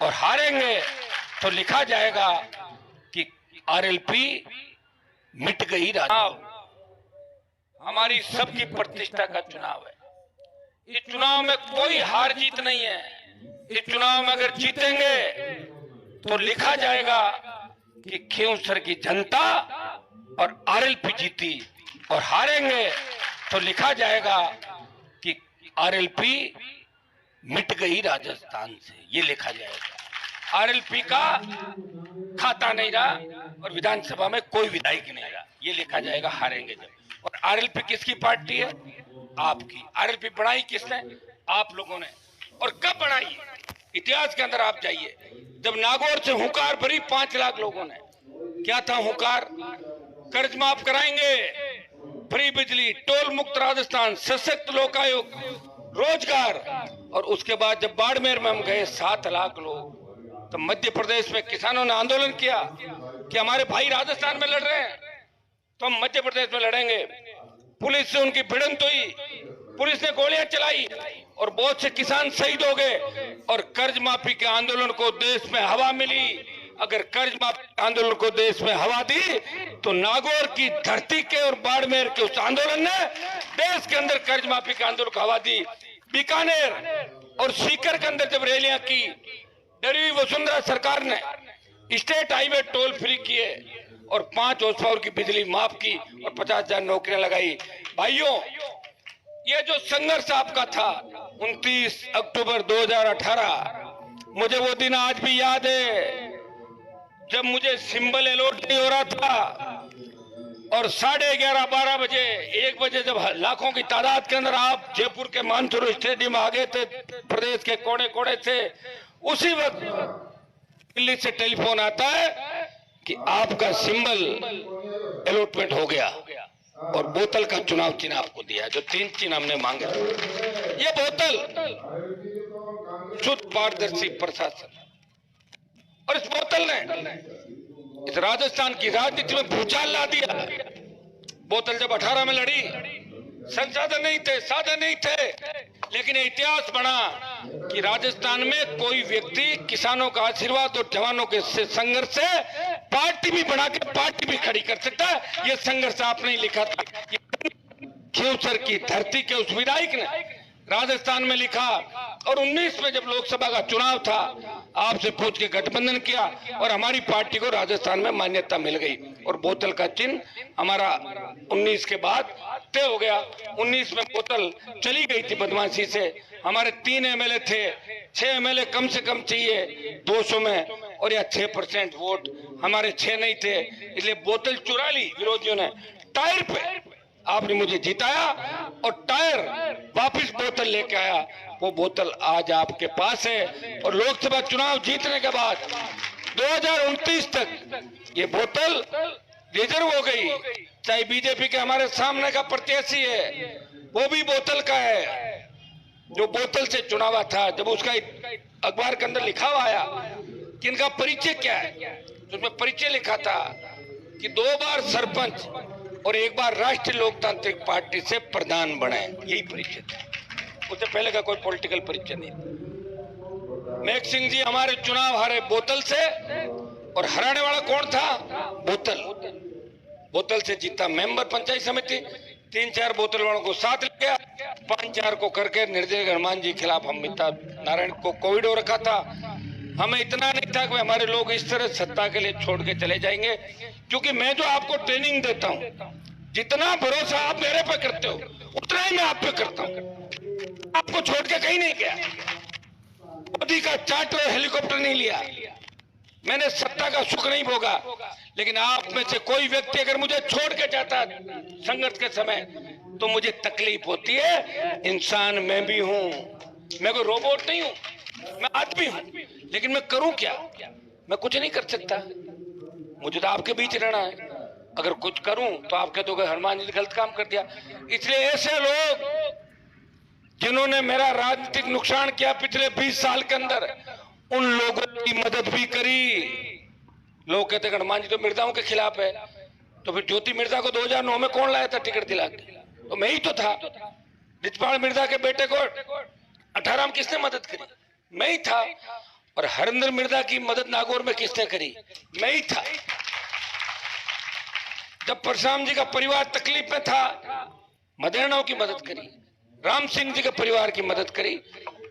और हारेंगे तो लिखा जाएगा कि आरएलपी मिट गई। हमारी सबकी प्रतिष्ठा का चुनाव है। इस चुनाव में कोई हार जीत नहीं है। इस चुनाव में अगर जीतेंगे तो लिखा जाएगा कि खींवसर की जनता और आरएलपी जीती, और हारेंगे तो लिखा जाएगा कि आरएलपी मिट गई राजस्थान से। ये लिखा जाएगा। आरएलपी का खाता नहीं रहा और विधानसभा में कोई विधायक नहीं रहा। ये लिखा जाएगा हारेंगे जब। और आरएलपी किसकी पार्टी है? आपकी। आरएलपी बनाई किसने? आप लोगों ने। और कब बनाई? इतिहास के अंदर आप जाइए, जब नागौर से हुंकार भरी 5 लाख लोगों ने। क्या था हुंकार? कर्ज माफ कराएंगे, फ्री बिजली, टोल मुक्त राजस्थान, सशक्त लोकायुक्त, रोजगार। और उसके बाद जब बाड़मेर में हम गए 7 लाख लोग, तो मध्य प्रदेश में किसानों ने आंदोलन किया कि हमारे भाई राजस्थान में लड़ रहे हैं तो हम मध्य प्रदेश में लड़ेंगे। पुलिस से उनकी भिड़ंत हुई, पुलिस ने गोलियां चलाई और बहुत से किसान शहीद हो गए। और कर्ज माफी के आंदोलन को देश में हवा मिली। अगर कर्ज माफी आंदोलन को देश में हवा दी तो नागौर की धरती के और बाड़मेर के उस आंदोलन ने देश के अंदर कर्ज माफी के आंदोलन को हवा दी। बीकानेर और सीकर के अंदर जब रैलियां की, डरी हुई वसुंधरा सरकार ने स्टेट हाईवे टोल फ्री किए और 5 हॉर्स पावर की बिजली माफ की और 50,000 नौकरियां लगाई। भाइयों, ये जो संघर्ष आपका था 29 अक्टूबर 2018, मुझे वो दिन आज भी याद है जब मुझे सिंबल अलॉट नहीं हो रहा था और 11:30 12 बजे 1 बजे जब लाखों की तादाद के अंदर आप जयपुर के मानसरोवर स्टेडियम आ गए थे, प्रदेश के कोने कोने से, उसी वक्त दिल्ली से टेलीफोन आता है कि आपका सिंबल अलॉटमेंट हो गया और बोतल का चुनाव चिन्ह आपको दिया, जो 3 चिन्ह हमने मांगे थे। ये बोतल शुद्ध पारदर्शी प्रशासन, और इस बोतल ने इस राजस्थान की राजनीति में भूचाल ला दिया। बोतल जब 18 में लड़ी, संसाधन नहीं थे, साधन नहीं थे, लेकिन ये इतिहास बना कि राजस्थान में कोई व्यक्ति किसानों का आशीर्वाद और जवानों के संघर्ष से पार्टी भी बना के पार्टी भी खड़ी कर सकता है। ये संघर्ष आपने लिखा था। खींवसर की धरती के उस विधायक ने राजस्थान में लिखा। और 19 में जब लोकसभा का चुनाव था, आपसे पूछ के गठबंधन किया और हमारी पार्टी को राजस्थान में मान्यता मिल गई और बोतल का चिन्ह हमारा 19 के बाद तय हो गया। 19 में बोतल चली गई थी बदमाशी से। हमारे 3 एमएलए थे, 6 एमएलए कम से कम चाहिए 200 में, और या 6% वोट हमारे 6 नहीं थे, इसलिए बोतल चुरा ली विरोधियों ने। टायर पे आपने मुझे जिताया और टायर वापिस बोतल लेके आया। वो बोतल आज आपके पास है और लोकसभा चुनाव जीतने के बाद 2029 तक ये बोतल रिजर्व हो गई। चाहे बीजेपी के हमारे सामने का प्रत्याशी है, वो भी बोतल का है, जो बोतल से चुनावा था। जब उसका अखबार के अंदर लिखा हुआ आया कि इनका परिचय क्या है, तो उसमें परिचय लिखा था कि 2 बार सरपंच और 1 बार राष्ट्रीय लोकतांत्रिक पार्टी से प्रधान बने। यही परिचय था, उससे पहले का कोई पॉलिटिकल परिचय नहीं था। मेघ सिंह जी हमारे चुनाव हारे बोतल से, और हराने वाला कौन था? बोतल। बोतल से जीता मेंबर पंचायत समिति। 3-4 बोतल वालों को साथ ले गया, 5-4 को करके निर्दलीय हनुमान जी के खिलाफ अमिता नारायण को कोविड हो रखा था। हमें इतना नहीं था कि हमारे लोग इस तरह सत्ता के लिए छोड़ के चले जाएंगे, क्योंकि मैं जो आपको ट्रेनिंग देता हूं, जितना भरोसा आप मेरे पे करते हो उतना ही मैं आप पे करता हूं। आपको छोड़ के कहीं नहीं गया, मोदी का चार्टर हेलीकॉप्टर नहीं लिया, मैंने सत्ता का सुख नहीं भोगा। लेकिन आप में से कोई व्यक्ति अगर मुझे छोड़ के जाता संघर्ष के समय, तो मुझे तकलीफ होती है। इंसान मैं भी हूं, मैं कोई रोबोट नहीं हूं, मैं आदमी हूं। लेकिन मैं करूं क्या? मैं कुछ नहीं कर सकता, मुझे तो आपके बीच रहना है। अगर कुछ करूं तो आप कह दोगे हनुमान जी ने गलत काम कर दिया। इसलिए ऐसे लोग जिन्होंने मेरा राजनीतिक नुकसान किया पिछले 20 साल के अंदर, उन लोगों की मदद भी करी। लोग कहते हनुमान जी तो मिर्जाओं के खिलाफ है, तो फिर ज्योति मिर्जा को 2009 में कौन लाया था टिकट दिला के? तो मैं ही तो था। रिचपाल मिर्जा के बेटे को 18 में किसने मदद करी? मैं ही था। और हरिंदर मिर्जा की मदद नागौर में किसने करी? मैं ही था। जब परशुराम जी का परिवार तकलीफ में था, मदेरनाओं की मदद करी, राम सिंह जी के परिवार की मदद करी,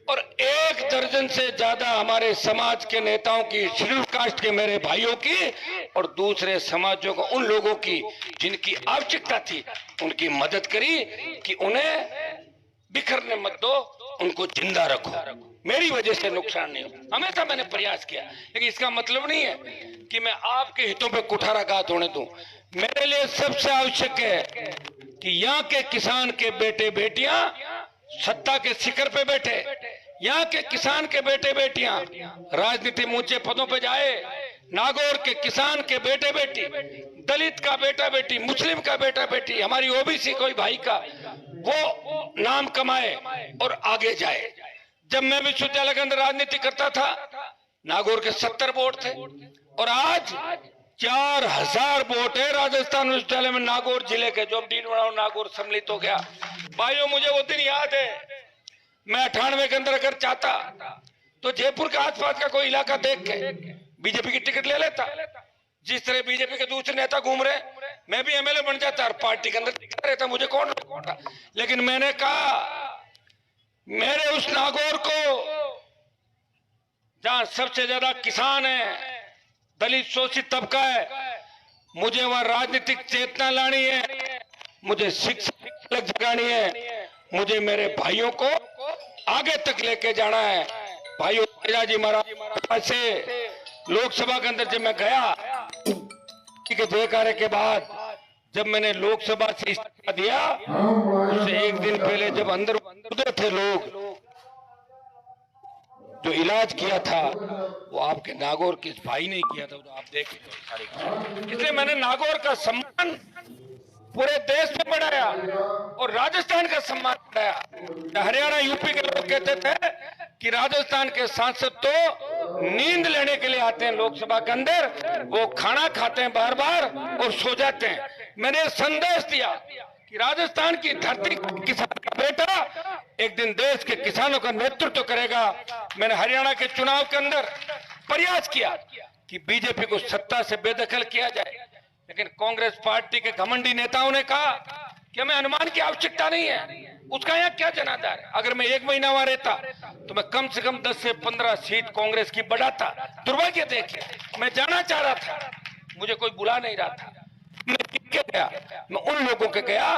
और 1 दर्जन से ज्यादा हमारे समाज के नेताओं की, शेड्यूल कास्ट के मेरे भाइयों की और दूसरे समाजों को, उन लोगों की जिनकी आवश्यकता थी, उनकी मदद करी कि उन्हें बिखरने मत दो, उनको जिंदा रखो, मेरी वजह से नुकसान नहीं हो। हमेशा मैंने प्रयास किया, लेकिन इसका मतलब नहीं है कि मैं आपके हितों पे कुठाराघात होने दूं। मेरे लिए सबसे आवश्यक है कि यहाँ के किसान के बेटे बेटियां सत्ता के शिखर पे बैठे, यहाँ के किसान के बेटे बेटियां राजनीति में ऊंचे पदों पे जाए, नागौर के किसान के बेटे बेटी, दलित का बेटा बेटी, मुस्लिम का बेटा बेटी, हमारी ओबीसी कोई भाई का, वो नाम कमाए और आगे जाए। जब मैं विश्वविद्यालय के अंदर राजनीति करता था, नागौर के 70 वोट थे और आज 4000 वोट है राजस्थान विश्वविद्यालय में, नागौर जिले के। जो डीन बनाओ नागौर सम्मिलित हो गया। भाइयों, मुझे वो दिन याद है, मैं 98 के अंदर अगर चाहता तो जयपुर के आसपास का कोई इलाका देख के बीजेपी की टिकट ले लेता। जिस तरह बीजेपी के दूसरे नेता घूम रहे, मैं भी एमएलए बन जाता और पार्टी के अंदर रहता, मुझे कौन रोकता। लेकिन मैंने कहा, मेरे उस नागौर को जहां सबसे ज्यादा किसान है, दलित शोषित तबका है, मुझे वहां राजनीतिक चेतना लानी है, मुझे शिक्षा जगानी है, मुझे मेरे भाइयों को आगे तक लेके जाना है। भाइयों, जी महाराज से लोकसभा के अंदर जब मैं गया के जयकारे के बाद, जब मैंने लोकसभा से इस्तीफा दिया, उससे 1 दिन पहले जब अंदर उधर थे लोग, जो इलाज किया था वो आपके नागौर के इस भाई ने किया था, तो आप देख लीजिए। इसलिए मैंने नागौर का सम्मान पूरे देश में बढ़ाया और राजस्थान का सम्मान बढ़ाया। हरियाणा यूपी के लोग कहते थे कि राजस्थान के सांसद तो नींद लेने के लिए आते हैं लोकसभा के अंदर, वो खाना खाते हैं बार बार और सो जाते हैं। मैंने संदेश दिया कि राजस्थान की धरती किसान का बेटा एक दिन देश के किसानों का नेतृत्व करेगा। मैंने हरियाणा के चुनाव के अंदर प्रयास किया कि बीजेपी को सत्ता से बेदखल किया जाए, लेकिन कांग्रेस पार्टी के घमंडी नेताओं ने कहा कि हमें अनुमान की आवश्यकता नहीं है, उसका यहाँ क्या जनाधार है। अगर मैं 1 महीना वहां रहता तो मैं कम से कम 10 से 15 सीट कांग्रेस की बढ़ाता। दुर्भाग्य देखिए, मैं जाना चाह रहा था, मुझे कोई बुला नहीं रहा था। मैं किसके गया? मैं उन लोगों के गया,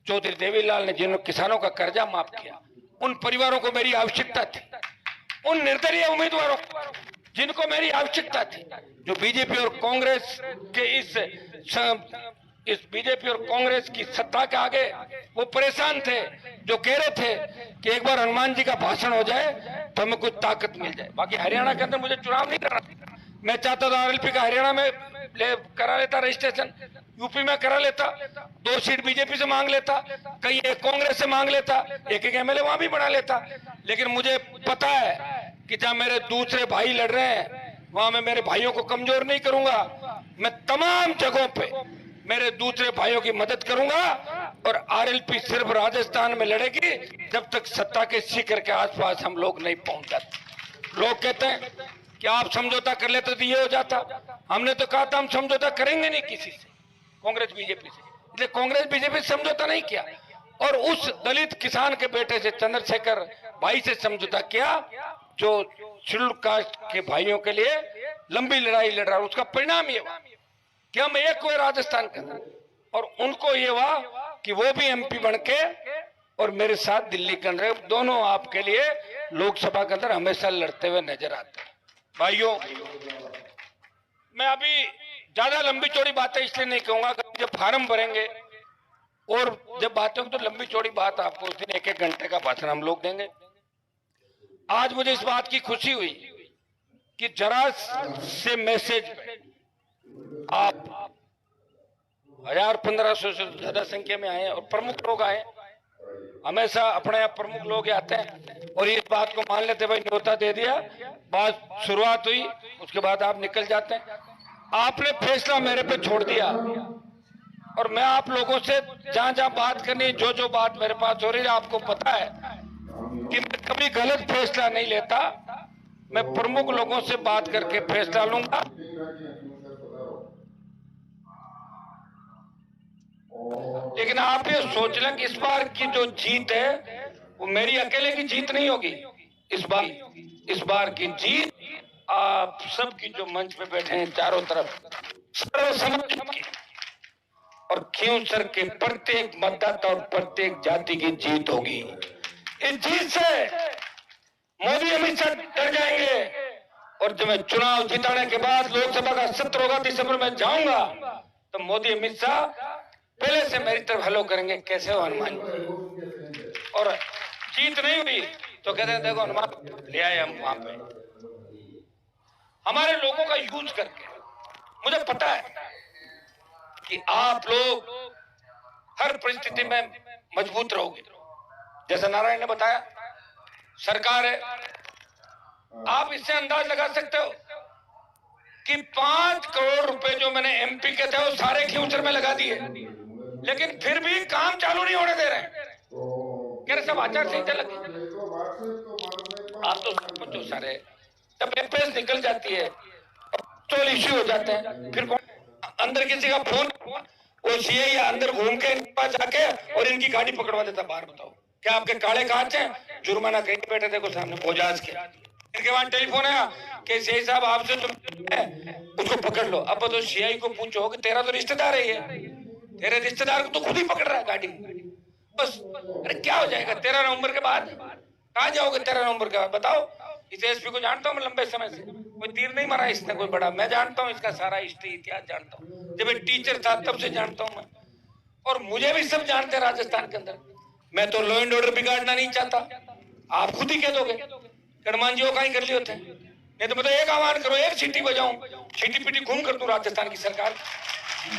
चौधरी देवीलाल ने जिन्होंने किसानों का कर्जा माफ किया, उन परिवारों को मेरी आवश्यकता थी, उन निर्दलीय उम्मीदवारों जिनको मेरी आवश्यकता थी, जो बीजेपी और कांग्रेस के इस बीजेपी और कांग्रेस की सत्ता के आगे वो परेशान थे, जो कह रहे थे कि एक बार हनुमान जी का भाषण हो जाए तो हमें कुछ ताकत मिल जाए। बाकी हरियाणा के अंदर मुझे चुनाव नहीं करना, मैं चाहता था आरएलपी का हरियाणा में करा लेता रजिस्ट्रेशन, यूपी में करा लेता, 2 सीट बीजेपी से मांग लेता, कहीं एक कांग्रेस से मांग लेता, एक एमएलए वहां भी बना लेता। लेकिन मुझे पता है कि जहां मेरे दूसरे भाई लड़ रहे हैं वहां मैं मेरे भाइयों को कमजोर नहीं करूंगा। मैं तमाम जगहों पे मेरे दूसरे भाइयों की मदद करूंगा और आरएलपी सिर्फ राजस्थान में लड़ेगी जब तक सत्ता के शिखर के आसपास हम लोग नहीं पहुंच जाते। लोग कहते हैं कि आप समझौता कर लेते तो ये हो जाता। हमने तो कहा था हम समझौता करेंगे नहीं किसी से, कांग्रेस बीजेपी से, इसलिए कांग्रेस बीजेपी से समझौता नहीं किया और उस दलित किसान के बेटे से, चंद्रशेखर भाई से समझौता किया, जो शेड्यूल कास्ट के भाइयों के लिए लंबी लड़ाई लड़ रहा है। उसका परिणाम ये हुआ कि हम एक हुए राजस्थान के अंदर, और उनको ये हुआ कि वो भी एमपी बन के और मेरे साथ दिल्ली के अंदर, दोनों आपके लिए लोकसभा के अंदर हमेशा लड़ते हुए नजर आते हैं। भाइयों, मैं अभी ज्यादा लंबी चौड़ी बातें इसलिए नहीं कहूंगा, जब फार्म भरेंगे और जब बातें होंगी तो लंबी चौड़ी बात आपको उस दिन 1-1 घंटे का भाषण हम लोग देंगे। आज मुझे इस बात की खुशी हुई कि जरा से मैसेज आप 1000-1500 से ज्यादा संख्या में आए और प्रमुख लोग आए। हमेशा अपने आप प्रमुख लोग आते हैं और इस बात को मान लेते, भाई न्योता दे दिया, बात शुरुआत हुई, उसके बाद आप निकल जाते हैं। आपने फैसला मेरे पे छोड़ दिया और मैं आप लोगों से जहां जहां बात करनी, जो जो बात मेरे पास हो रही है, आपको पता है कि मैं कभी गलत फैसला नहीं लेता। मैं प्रमुख लोगों से बात करके फैसला लूंगा। लेकिन आप ये सोच लें कि इस बार की जो जीत है वो मेरी अकेले की जीत नहीं होगी। इस बार की जीत आप सबकी जो मंच पे बैठे हैं चारों तरफ सर्वसम्मति की और खींवसर के प्रत्येक मतदाता और प्रत्येक जाति की जीत होगी। इस जीत से मोदी अमित शाह डर जाएंगे और जब मैं चुनाव जिताने के बाद लोकसभा का सत्र होगा दिसंबर में जाऊंगा तो मोदी अमित शाह पहले से मेरी तरफ हेलो करेंगे, कैसे हो हनुमान जी, और जीत नहीं हुई तो कहते हैं देखो हनुमान ले आए हम वहां पे हमारे लोगों का यूज करके। मुझे पता है कि आप लोग हर परिस्थिति में मजबूत रहोगे। जैसा नारायण ने बताया सरकार है, आप इससे अंदाज लगा सकते हो कि 5 करोड़ रुपए जो मैंने एमपी के थे वो सारे खींवसर में लगा दिए, लेकिन फिर भी काम चालू नहीं होने दे रहे हैं। कह रहे सब आचार संहिता लगी। आप तो सब कुछ सारे जब एफएस निकल जाती है तो इश्यू हो जाते हैं, फिर कौन अंदर किसी का फोन वो सीए या अंदर घूम के इनके पास जाके और इनकी गाड़ी पकड़वा देता। बाहर बताओ क्या आपके काले कांच हैं? जुर्माना कहीं बैठे देखो सामने बोजाज के, इनके वहां टेलीफोन आया कि सीआई साहब आपसे जो उसको पकड़ लो। अब तो सीआई को पूछो कि तेरा तो रिश्तेदार है, ये तेरे रिश्तेदार को तो खुद ही पकड़ रहा है गाड़ी। बस अरे क्या हो जाएगा 13 नवंबर के बाद? कहाँ जाओगे 13 नवंबर के बाद? बताओ। इस एसपी को जानता हूँ मैं लंबे समय से, कोई तीर नहीं मारा इसने कोई बड़ा। मैं जानता हूँ इसका सारा हिस्ट्री इतिहास जानता हूँ, जब एक टीचर था तब से जानता हूँ मैं, और मुझे भी सब जानते हैं राजस्थान के अंदर। मैं तो लॉ एंड ऑर्डर बिगाड़ना नहीं चाहता, आप खुद ही कह दोगे हनुमान जी वो कहीं कर लिए होते हैं। नहीं तो मैं तो एक आह्वान करो, एक सीटी बजाऊं, सीटी पीटी घूम कर दूं राजस्थान की सरकार,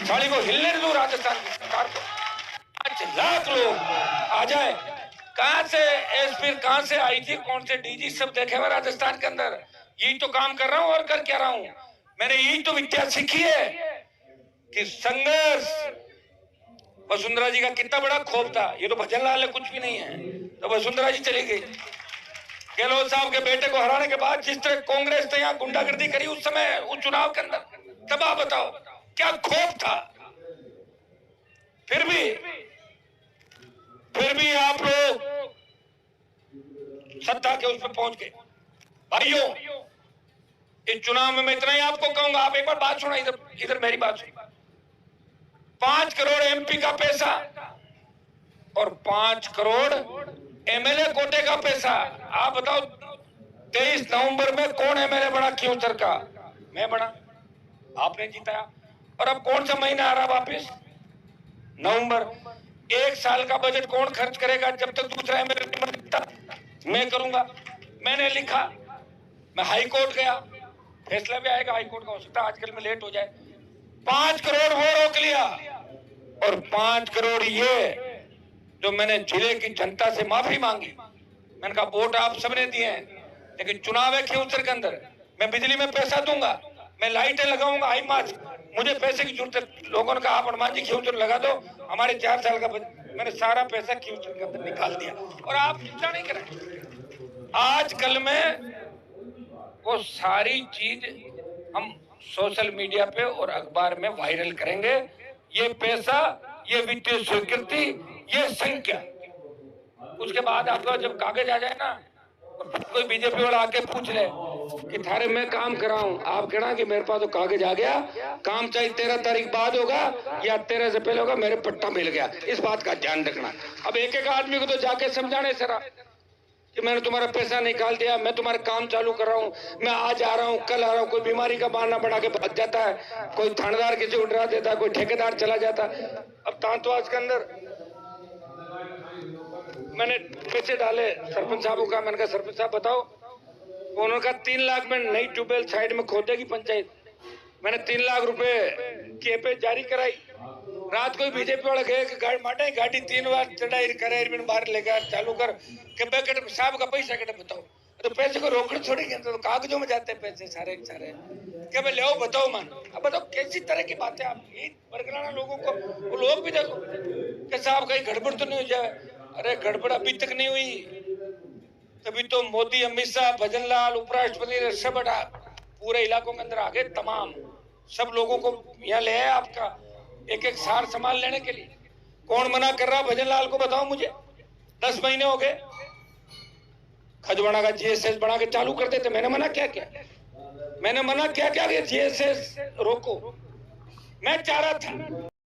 साड़ी को हिलने दूं राजस्थान की सरकार को। 5 लाख लोग आ जाए, कहां से एसपी कहां से आईजी कौन से डीजी सब देखे हुए राजस्थान के अंदर। यही तो काम कर रहा हूं और कर क्या रहा हूं। मैंने यही तो विद्या सीखी है कि संघर्ष। वसुंधरा जी का कितना बड़ा खौफ था, ये तो भजन लाल है कुछ भी नहीं है, तो वसुंधरा जी चली गई। गहलोत साहब के बेटे को हराने के बाद जिस तरह कांग्रेस ने यहाँ गुंडागर्दी करी उस समय उस चुनाव के अंदर, तब आप बताओ क्या खौफ था। फिर भी आप लोग सत्ता के उस पर पहुंच गए। भाइयों इस चुनाव में मैं इतना ही आपको कहूंगा, आप एक बार बात सुना, इधर मेरी बात सुन। 5 करोड़ एमपी का पैसा और 5 करोड़ एमएलए कोटे का पैसा। आप बताओ 23 नवंबर में कौन एमएलए बना खींवसर का? मैं बना, आपने जिताया। और अब कौन सा महीना आ रहा वापिस? नवंबर। 1 साल का बजट कौन खर्च करेगा जब तक दूसरा एमएलए नहीं बनता? मैं करूंगा। मैंने लिखा, मैं हाई कोर्ट गया, फैसला भी आएगा हाई कोर्ट का, हो सकता है आजकल में लेट हो जाए। 5 करोड़ वो रोक लिया और 5 करोड़ ये जो मैंने जिले की जनता से माफी मांगी। मैंने कहा वोट आप सबने दिए हैं, लेकिन चुनाव है खींवसर के अंदर, मैं बिजली में पैसा दूंगा, मैं लाइटें लगाऊंगा, हाई मास्क, मुझे पैसे की जरूरत है। लोगों ने कहा आप हनुमान जी खींवसर लगा दो, हमारे 4 साल का मैंने सारा पैसा खींवसर के अंदर निकाल दिया और आप चिंता नहीं करें। आजकल में वो सारी चीज हम सोशल मीडिया पे और अखबार में वायरल करेंगे। ये पैसा, ये वित्तीय स्वीकृति, ये संख्या, उसके बाद आपका जब कागज आ जाए ना, कोई बीजेपी वाला आके पूछ ले कि थारे मैं काम कराऊं, आप कहना कि मेरे पास तो कागज आ गया, काम चाहे 13 तारीख बाद होगा या 13 से पहले होगा, मेरे पट्टा मिल गया। इस बात का ध्यान रखना। अब एक एक आदमी को तो जाके समझाने सरा कि मैंने तुम्हारा पैसा निकाल दिया, मैं तुम्हारे काम चालू कर रहा हूँ, मैं आज आ रहा हूँ कल आ रहा हूँ। कोई बीमारी का बहाना बना के भाग जाता है, कोई थानेदार किसी को डरा देता है, कोई ठेकेदार चला जाता है। अब तांतवास के अंदर मैंने पैसे डाले सरपंच साहब को कहा, मैंने कहा सरपंच साहब बताओ, उन्होंने कहा 3 लाख में नई ट्यूबवेल साइड में खोदेगी पंचायत। मैंने 3 लाख रुपए की एपे जारी कराई। रात को बीजेपी वाले गए कि गाड़ी 3 बार चढ़ाई करे, बाहर लेकर चालू कर के पैकेट साहब का पैसा कटे बताओ। तो पैसे को रोकड़ छोड़ेंगे तो कागजों में जाते हैं पैसे सारे सारे। क्या मैं ले बताओ मान, अब बताओ कैसी तरह की बातें आप ये बरगलाना लोगों को। वो लोग भी देखो कि साहब कहीं गड़बड़ तो नहीं हो जाए। अरे गड़बड़ अभी तक नहीं हुई, तभी तो मोदी, अमित शाह, भजन लाल, उपराष्ट्रपति ने सब हटा पूरे इलाकों के अंदर आ गए। तमाम सब लोगों को यहाँ ले आए आपका एक एक सार सामान लेने के लिए। कौन मना कर रहा भजन लाल को बताओ मुझे। 10 महीने हो गए, खजवाड़ा का जीएसएस बना के चालू कर देते। मैंने मना क्या क्या? मैंने मना क्या क्या? जीएसएस रोको। मैं चाह रहा था